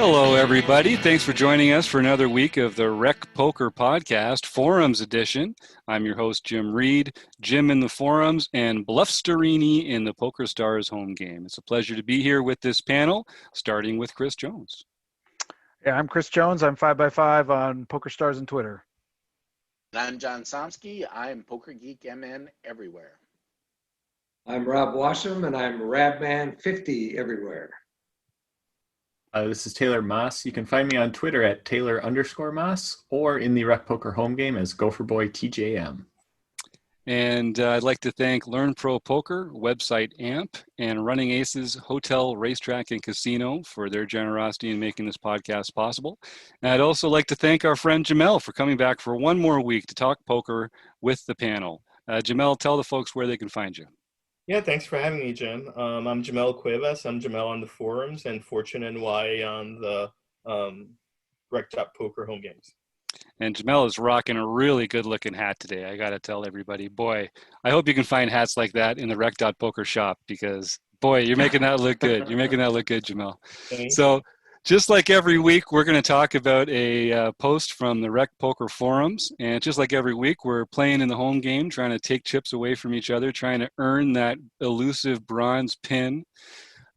Hello, everybody. Thanks for joining us for another week of the Rec Poker Podcast, Forums Edition. I'm your host, Jim Reed, Jim in the Forums, and Bluffsterini in the Poker Stars home game. It's a pleasure to be here with this panel, starting with Chris Jones. Yeah, I'm Chris Jones. I'm 5x5 on Poker Stars and Twitter. And I'm John Somsky. I'm Poker Geek MN everywhere. I'm Rob Washam, and I'm Rabman50 everywhere. This is Taylor Moss. You can find me on Twitter at Taylor_Moss or in the Rec Poker home game as Gopherboy TJM. And I'd like to thank Learn Pro Poker, website AMP, and Running Aces Hotel, Racetrack, and Casino for their generosity in making this podcast possible. And I'd also like to thank our friend Jamel for coming back for one more week to talk poker with the panel. Jamel, tell the folks where they can find you. Yeah, thanks for having me, Jim. I'm Jamel Cuevas. I'm Jamel on the forums and Fortune NY on the Rec.Poker home games. And Jamel is rocking a really good-looking hat today. I got to tell everybody, boy, I hope you can find hats like that in the Rec.Poker shop because, boy, you're making that look good. You're making that look good, Jamel. So just like every week, we're going to talk about a post from the Rec Poker forums. And just like every week, we're playing in the home game, trying to take chips away from each other, trying to earn that elusive bronze pin.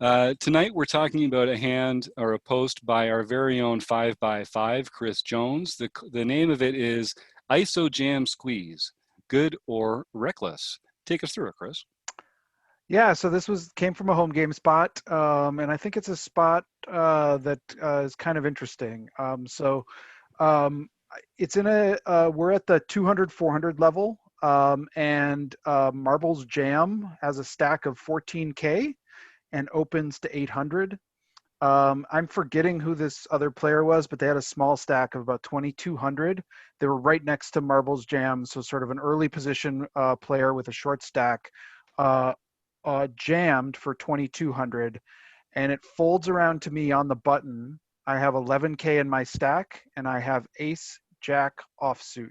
Tonight, we're talking about a hand or a post by our very own 5x5, Chris Jones. The name of it is ISO Jam Squeeze, Good or Reckless. Take us through it, Chris. Yeah, so this came from a home game spot, and I think it's a spot that is kind of interesting. It's in we're at the 200-400 level, and Marbles Jam has a stack of 14K and opens to 800. I'm forgetting who this other player was, but they had a small stack of about 2,200. They were right next to Marbles Jam, so sort of an early position player with a short stack. Jammed for 2,200, and it folds around to me on the button. I have 11K in my stack, and I have Ace Jack offsuit.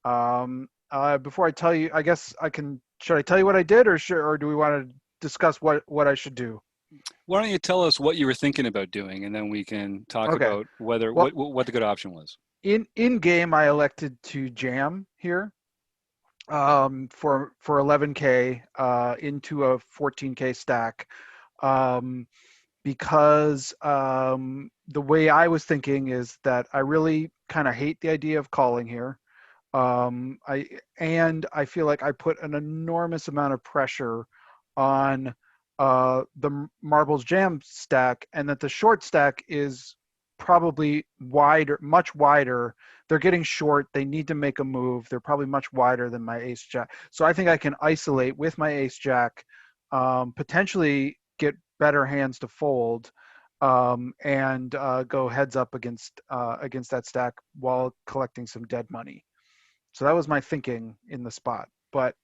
Before I tell you, I guess should I tell you what I did, or do we want to discuss what I should do? Why don't you tell us what you were thinking about doing, and then we can talk about what the good option was. In game, I elected to jam here. For 11K into a 14K stack, because the way I was thinking is that I really kind of hate the idea of calling here. I feel like I put an enormous amount of pressure on the Marbles Jam stack, and that the short stack is probably wider, much wider. They're getting short. They need to make a move. They're probably much wider than my Ace Jack. So I think I can isolate with my Ace Jack, potentially get better hands to fold, and go heads up against that stack while collecting some dead money. So that was my thinking in the spot. But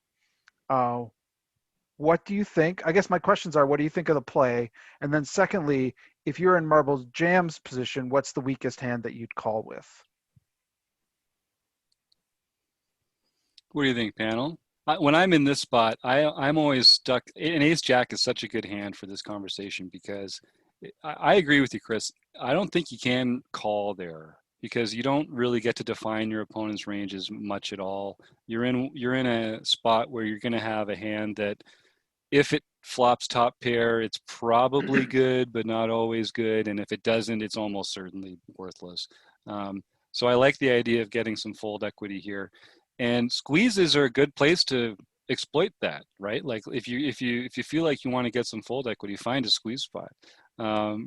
what do you think? I guess my questions are, what do you think of the play? And then secondly, if you're in Marbles Jam's position, what's the weakest hand that you'd call with? What do you think, panel? When I'm in this spot, I'm always stuck. And Ace Jack is such a good hand for this conversation because I agree with you, Chris. I don't think you can call there because you don't really get to define your opponent's ranges much at all. You're in a spot where you're going to have a hand that, if it flops top pair, it's probably good, but not always good. And if it doesn't, it's almost certainly worthless. So I like the idea of getting some fold equity here. And squeezes are a good place to exploit that, right? Like if you feel like you want to get some fold equity, find a squeeze spot,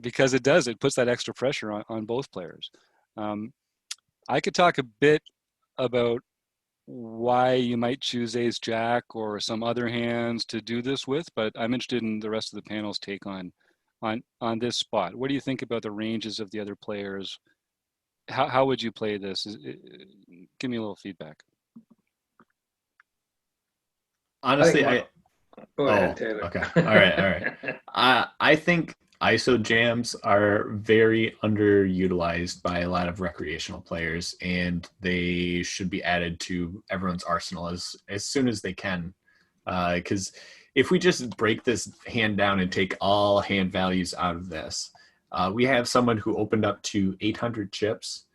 because it puts that extra pressure on both players. I could talk a bit about why you might choose Ace Jack or some other hands to do this with, but I'm interested in the rest of the panel's take on this spot. What do you think about the ranges of the other players? How would you play this? Give me a little feedback. Honestly, Go ahead, Taylor. Okay. All right. I think ISO jams are very underutilized by a lot of recreational players, and they should be added to everyone's arsenal as soon as they can. Because if we just break this hand down and take all hand values out of this, We have someone who opened up to 800 chips,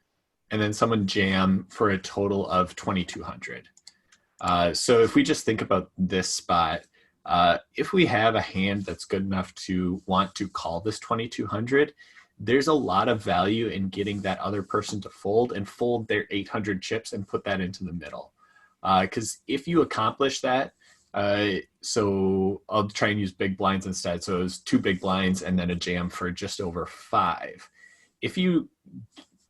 and then someone jam for a total of 2,200. So if we just think about this spot, if we have a hand that's good enough to want to call this 2,200, there's a lot of value in getting that other person to fold and fold their 800 chips and put that into the middle. Because if you accomplish that, so I'll try and use big blinds instead. So it was 2 big blinds and then a jam for just over 5. If you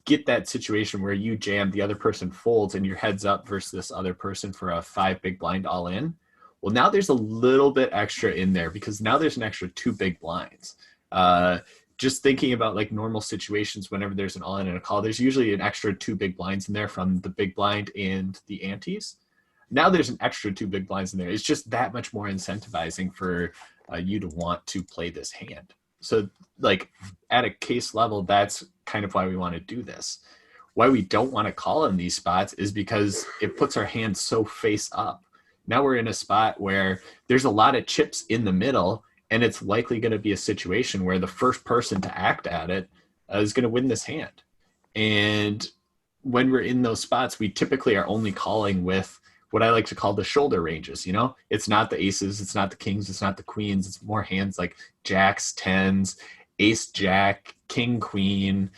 get that situation where you jam, the other person folds, and you're heads up versus this other person for a 5 big blind all in, well, now there's a little bit extra in there because now there's an extra 2 big blinds. Just thinking about like normal situations, whenever there's an all in and a call, there's usually an extra 2 big blinds in there from the big blind and the antes. Now there's an extra 2 big blinds in there. It's just that much more incentivizing for you to want to play this hand. So like at a case level, that's kind of why we want to do this. Why we don't want to call in these spots is because it puts our hand so face up. Now we're in a spot where there's a lot of chips in the middle, and it's likely going to be a situation where the first person to act at it is going to win this hand. And when we're in those spots, we typically are only calling with what I like to call the shoulder ranges. You know, it's not the aces, it's not the kings, it's not the queens. It's more hands like jacks, tens, ace, jack, king, queen,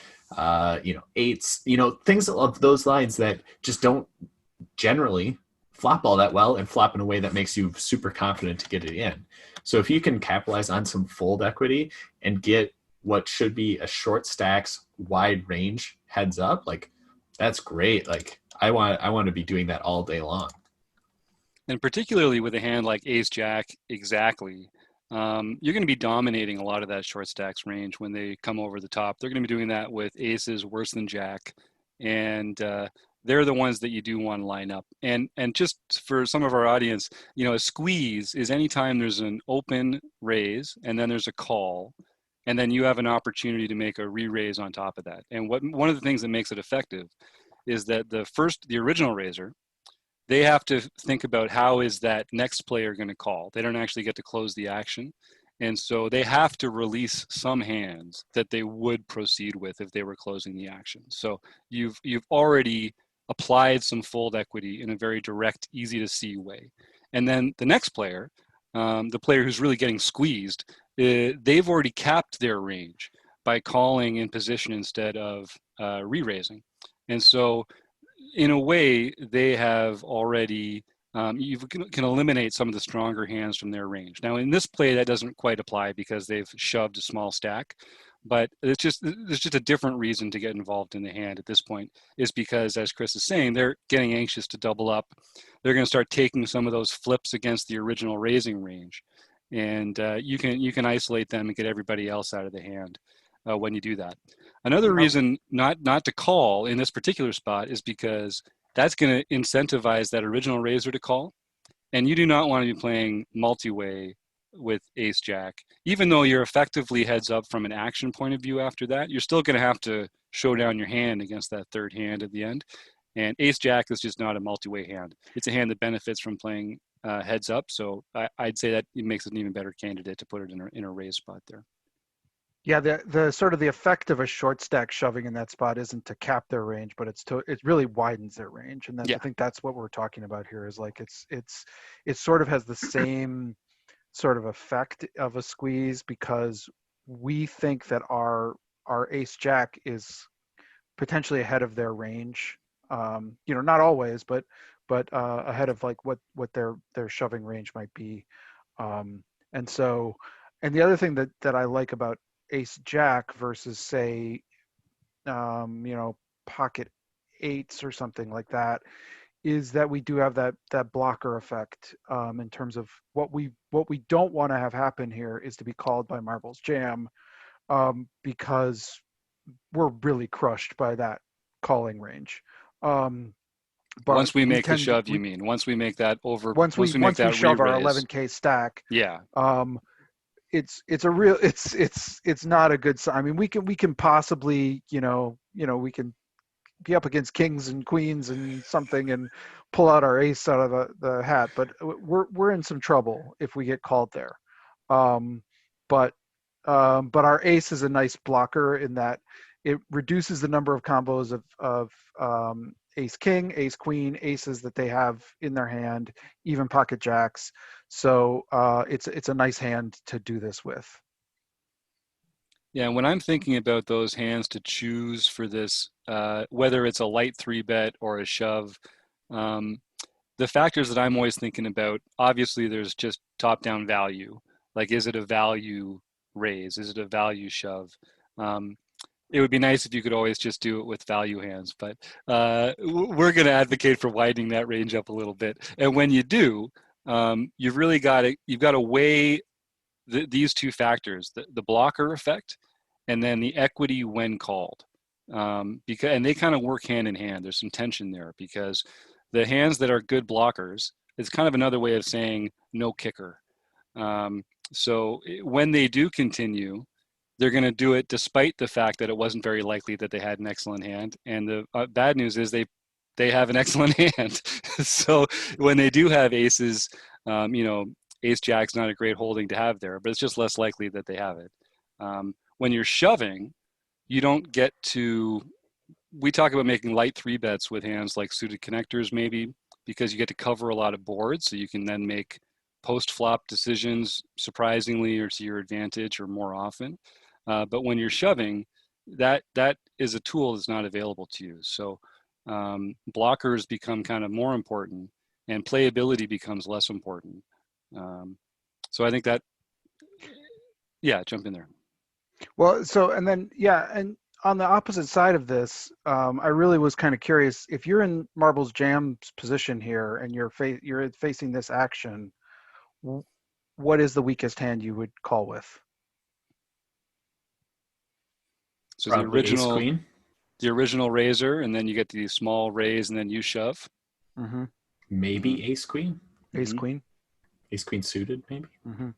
eights, things of those lines that just don't generally flop all that well and flop in a way that makes you super confident to get it in. So if you can capitalize on some fold equity and get what should be a short stacks wide range heads up, like that's great. Like I want to be doing that all day long. And particularly with a hand like ace jack, exactly, you're going to be dominating a lot of that short stacks range when they come over the top. They're going to be doing that with aces worse than jack, and they're the ones that you do want to line up. And just for some of our audience, a squeeze is anytime there's an open raise and then there's a call, and then you have an opportunity to make a re-raise on top of that. And one of the things that makes it effective is that the original raiser, they have to think about how is that next player going to call. They don't actually get to close the action. And so they have to release some hands that they would proceed with if they were closing the action. So you've already applied some fold equity in a very direct, easy to see way. And then the next player, the player who's really getting squeezed, they've already capped their range by calling in position instead of re-raising. And so in a way, they have already, you can eliminate some of the stronger hands from their range. Now in this play, that doesn't quite apply because they've shoved a small stack, but there's just a different reason to get involved in the hand at this point, is because, as Chris is saying, they're getting anxious to double up. They're going to start taking some of those flips against the original raising range. And you can isolate them and get everybody else out of the hand when you do that. Another reason not to call in this particular spot is because that's going to incentivize that original raiser to call. And you do not want to be playing multi-way with ace jack. Even though you're effectively heads up from an action point of view after that, you're still going to have to show down your hand against that third hand at the end. And ace jack is just not a multi-way hand. It's a hand that benefits from playing heads up. So I'd say that it makes it an even better candidate to put it in a raise spot there. Yeah, the sort of the effect of a short stack shoving in that spot isn't to cap their range, but it really widens their range, and I think that's what we're talking about here. Is like it sort of has the same sort of effect of a squeeze because we think that our ace jack is potentially ahead of their range. Not always, but ahead of like what their shoving range might be, and the other thing that I like about ace jack versus say pocket eights or something like that is that we do have that blocker effect in terms of what we don't want to have happen here is to be called by marbles jam because we're really crushed by that calling range. But once we make the shove, you mean once we make that over, once we shove our 11K stack, yeah. It's not a good sign. I mean, we can possibly, we can be up against kings and queens and something and pull out our ace out of the hat, but we're in some trouble if we get called there. But but our ace is a nice blocker in that it reduces the number of combos of ace king, ace queen, aces that they have in their hand, even pocket jacks. So it's a nice hand to do this with. Yeah, when I'm thinking about those hands to choose for this, whether it's a light three bet or a shove, um, the factors that I'm always thinking about, obviously there's just top down value. Like, is it a value raise? Is it a value shove? Um, it would be nice if you could always just do it with value hands, but we're going to advocate for widening that range up a little bit. And when you do, you've got to weigh these two factors, the blocker effect and then the equity when called. And they kind of work hand in hand. There's some tension there because the hands that are good blockers, it's kind of another way of saying no kicker. When they do continue, they're going to do it despite the fact that it wasn't very likely that they had an excellent hand. And the bad news is they have an excellent hand. So when they do have aces, ace jack's not a great holding to have there, but it's just less likely that they have it. When you're shoving, you don't get to. We talk about making light three bets with hands like suited connectors, maybe because you get to cover a lot of boards, so you can then make post-flop decisions surprisingly or to your advantage or more often. But when you're shoving, that is a tool that's not available to you. So blockers become kind of more important, and playability becomes less important. So I think that, yeah, jump in there. Well, so and then and on the opposite side of this, I really was kind of curious if you're in Marbles Jam's position here and you're facing this action. What is the weakest hand you would call with? So Probably ace queen. The original razor, and then you get the small raise, and then you shove. Mm-hmm. Maybe ace queen. Ace queen. Ace queen suited, maybe. Mm-hmm.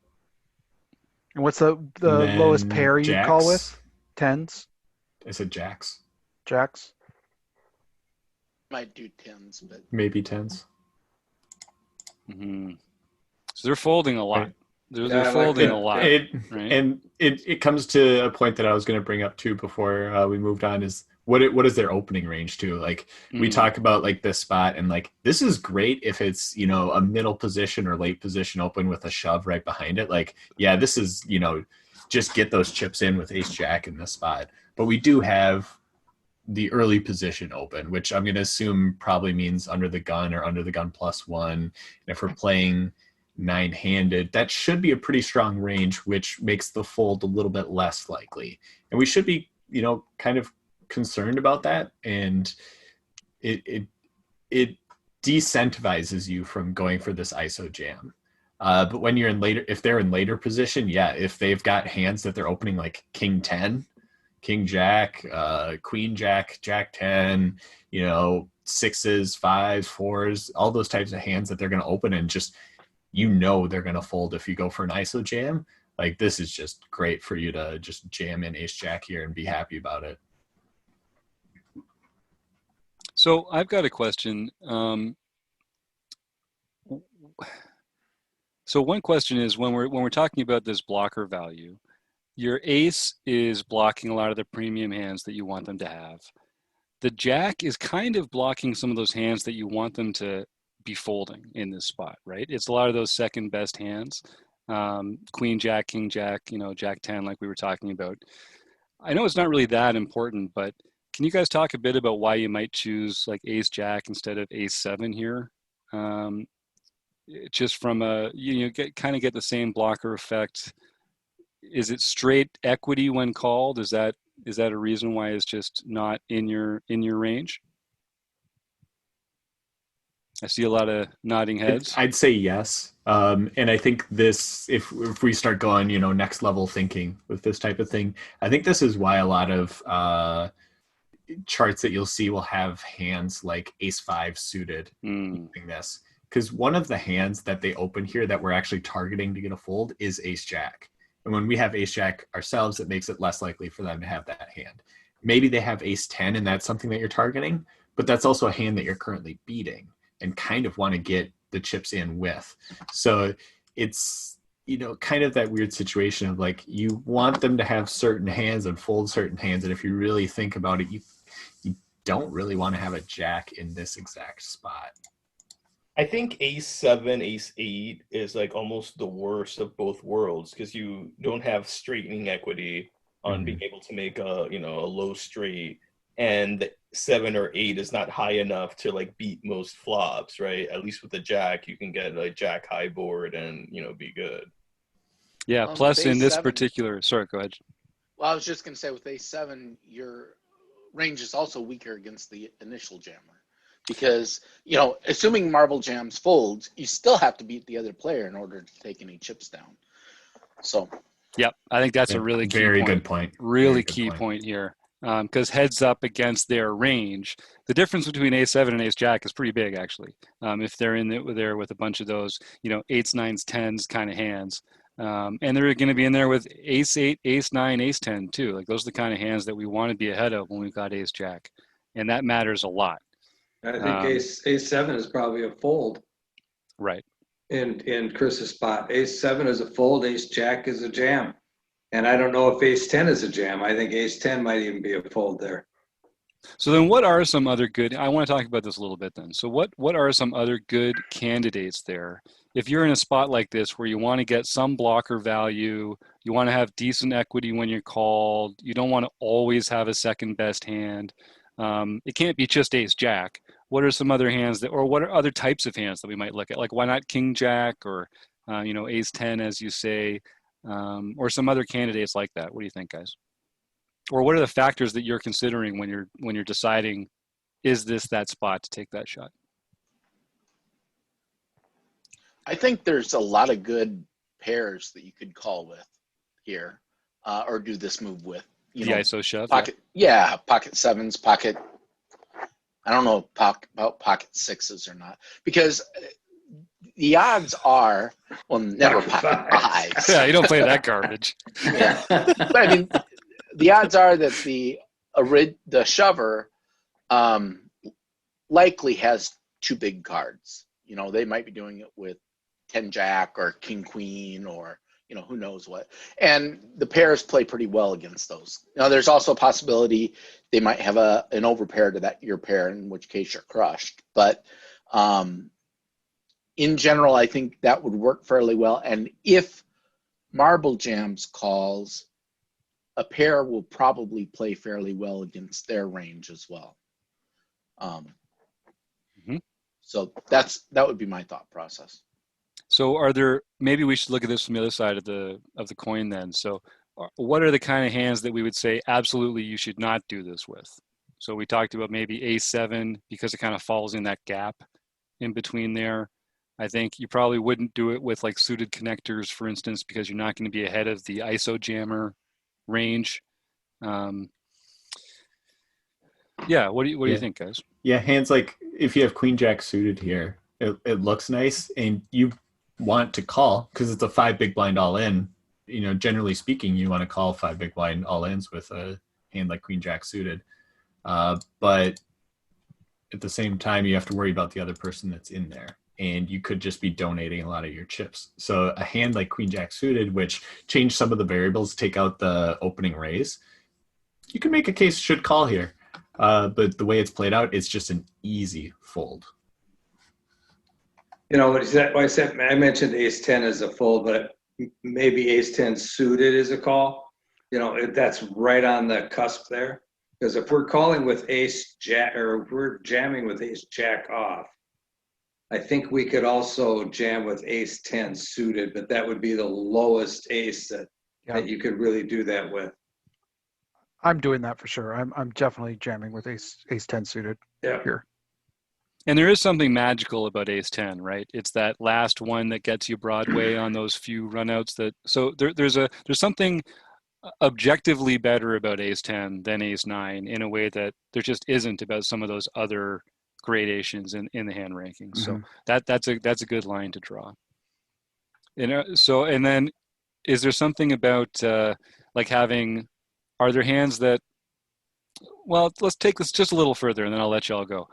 And what's the lowest pair you call with? Tens. I said jacks. Jacks. Might do tens, but maybe tens. Mm-hmm. So they're folding a lot. Right. They're folding a lot. Right? And it comes to a point that I was going to bring up too before we moved on is what is their opening range too? Like we talk about like this spot and like this is great if it's, a middle position or late position open with a shove right behind it. Like, yeah, this is, just get those chips in with ace jack in this spot. But we do have the early position open, which I'm going to assume probably means under the gun or under the gun +1. And if we're playing 9-handed, that should be a pretty strong range, which makes the fold a little bit less likely. And we should be, kind of concerned about that. And it decentivizes you from going for this ISO jam. But when you're if they're in later position, yeah, if they've got hands that they're opening like king 10, king jack, queen jack, jack 10, sixes, fives, fours, all those types of hands that they're going to open and just, they're going to fold if you go for an ISO jam. Like this is just great for you to just jam in ace jack here and be happy about it. So I've got a question. So one question is when we're talking about this blocker value, your ace is blocking a lot of the premium hands that you want them to have. The jack is kind of blocking some of those hands that you want them to be folding in this spot, right? It's a lot of those second best hands. Queen jack, king jack, jack 10 like we were talking about. I know it's not really that important, but can you guys talk a bit about why you might choose like ace jack instead of ace 7 here? Just from get the same blocker effect. Is it straight equity when called? Is that a reason why it's just not in your range? I see a lot of nodding heads. I'd say yes. And I think this, if we start going, next level thinking with this type of thing, I think this is why a lot of charts that you'll see will have hands like ace 5 suited using this. Because one of the hands that they open here that we're actually targeting to get a fold is ace jack. And when we have ace jack ourselves, it makes it less likely for them to have that hand. Maybe they have ace 10 and that's something that you're targeting, but that's also a hand that you're currently beating and kind of want to get the chips in with. So it's kind of that weird situation of like you want them to have certain hands and fold certain hands, and if you really think about it, you don't really want to have a jack in this exact spot. I think ace seven, ace eight is like almost the worst of both worlds because you don't have straightening equity on being able to make a low straight, and 7 or 8 is not high enough to like beat most flops, right? At least with the jack, you can get a jack high board and be good. Yeah. With Plus, in ace this seven, particular, sorry, go ahead. well, I was just going to say with ace seven, your range is also weaker against the initial jammer because, assuming marble jams folds, you still have to beat the other player in order to take any chips down. So, Yep, I think that's a really key Very point. good point. Really Very good key point. point here. Because heads up against their range, the difference between ace seven and ace jack is pretty big, actually. If they're in there with a bunch of those, eights, nines, tens kind of hands. And they're going to be in there with ace eight, ace nine, ace 10 too. Like those are the kind of hands that we want to be ahead of when we've got ace jack. And that matters a lot. I think ace seven is probably a fold Right. in Chris's spot. Ace seven is a fold, ace jack is a jam. And I don't know if ace 10 is a jam. I think ace 10 might even be a fold there. So then what are some other good, I want to talk about this a little bit then. So what are some other good candidates there? If you're in a spot like this where you want to get some blocker value, you want to have decent equity when you're called, you don't want to always have a second best hand. It can't be just ace jack. What are some other hands or what are other types of hands that we might look at? Like why not king jack or, ace 10, as you say, or some other candidates like that? What do you think, guys? Or what are the factors that you're considering when you're deciding, is this that spot to take that shot? I think there's a lot of good pairs that you could call with here, or do this move with. The ISO shove? Pocket, pocket sevens, pocket. I don't know about pocket sixes or not, because the odds are, well, never pocket fives. Yeah, you don't play that garbage. Yeah. But I mean, the odds are that the shover likely has two big cards. They might be doing it with 10 jack or king queen or who knows what. And the pairs play pretty well against those. Now, there's also a possibility they might have an overpair to your pair, in which case you're crushed. But in general, I think that would work fairly well. And if marble jams calls, a pair will probably play fairly well against their range as well. So that would be my thought process. So maybe we should look at this from the other side of the coin then. So what are the kind of hands that we would say absolutely you should not do this with? So we talked about maybe ace seven because it kind of falls in that gap in between there. I think you probably wouldn't do it with like suited connectors, for instance, because you're not going to be ahead of the ISO jammer range. What do you think, guys? Yeah, hands like if you have queen jack suited here, it looks nice, and you want to call because it's a 5 big blind all in. Generally speaking, you want to call 5 big blind all ins with a hand like queen jack suited. But at the same time, you have to worry about the other person that's in there, and you could just be donating a lot of your chips. So a hand like queen jack suited, which change some of the variables, take out the opening raise, you can make a case should call here. But the way it's played out, it's just an easy fold. I mentioned ace 10 as a fold, but maybe ace 10 suited is a call. That's right on the cusp there. Because if we're calling with ace jack, or if we're jamming with ace jack off, I think we could also jam with ace 10 suited, but that would be the lowest ace that you could really do that with. I'm doing that for sure. I'm definitely jamming with ace 10 suited here. And there is something magical about ace 10, right? It's that last one that gets you Broadway on those few runouts. So there's something objectively better about ace 10 than ace 9 in a way that there just isn't about some of those other gradations in the hand rankings. So that's a good line to draw. And then is there something about like having, are there hands that, well, let's take this just a little further and then I'll let y'all go.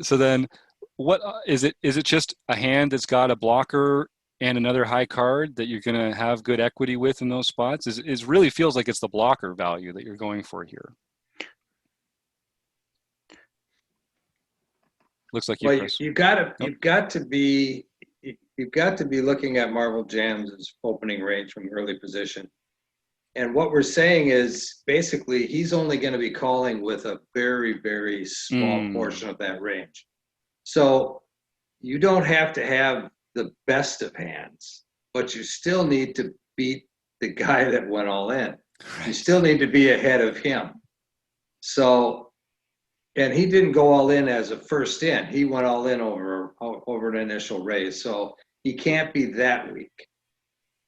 So then what is it? Is it just a hand that's got a blocker and another high card that you're going to have good equity with in those spots is really feels like it's the blocker value that you're going for here. Looks like you, Well, Chris. you've got to be looking at Marvel Jam's opening range from early position. And what we're saying is basically he's only going to be calling with a very, very small portion of that range. So you don't have to have the best of hands, but you still need to beat the guy that went all in. You still need to be ahead of him. So, and he didn't go all in as a first in. He went all in over an initial raise. So he can't be that weak.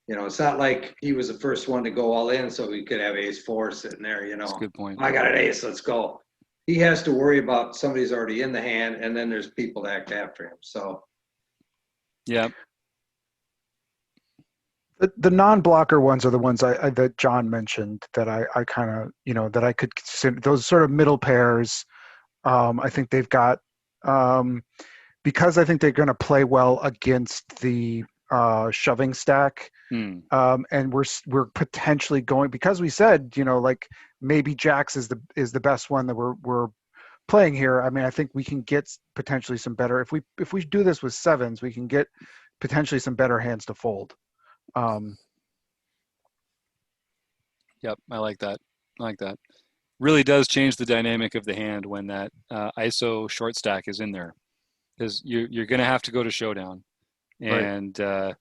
You know, it's not like he was the first one to go all in, so he could have ace four sitting there, you know. That's a good point. I got an ace, let's go. He has to worry about somebody's already in the hand, and then there's people to act after him. So, yeah. The non-blocker ones are the ones that John mentioned that I kind of, you know, that I could consider those sort of middle pairs. I think they've got, because I think they're going to play well against the shoving stack. And we're potentially going, because we said, you know, like maybe Jacks is the best one that we're playing here. I mean, I think we can get potentially some better, if we do this with sevens, we can get potentially some better hands to fold. Yep, I like that. Really does change the dynamic of the hand when that ISO short stack is in there, because you're going to have to go to showdown, and right.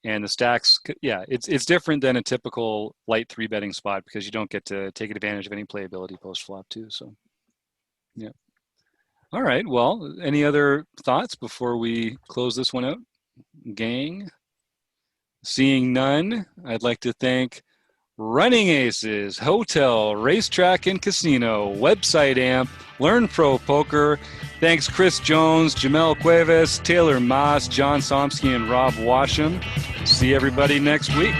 And the stacks, yeah, it's different than a typical light three betting spot because you don't get to take advantage of any playability post flop too. So, yeah. All right. Well, any other thoughts before we close this one out, gang? Seeing none, I'd like to thank Running Aces, Hotel, Racetrack and Casino, Website Amp, Learn Pro Poker. Thanks Chris Jones, Jamel Cuevas, Taylor Maas, John Somsky, and Rob Washam. See everybody next week.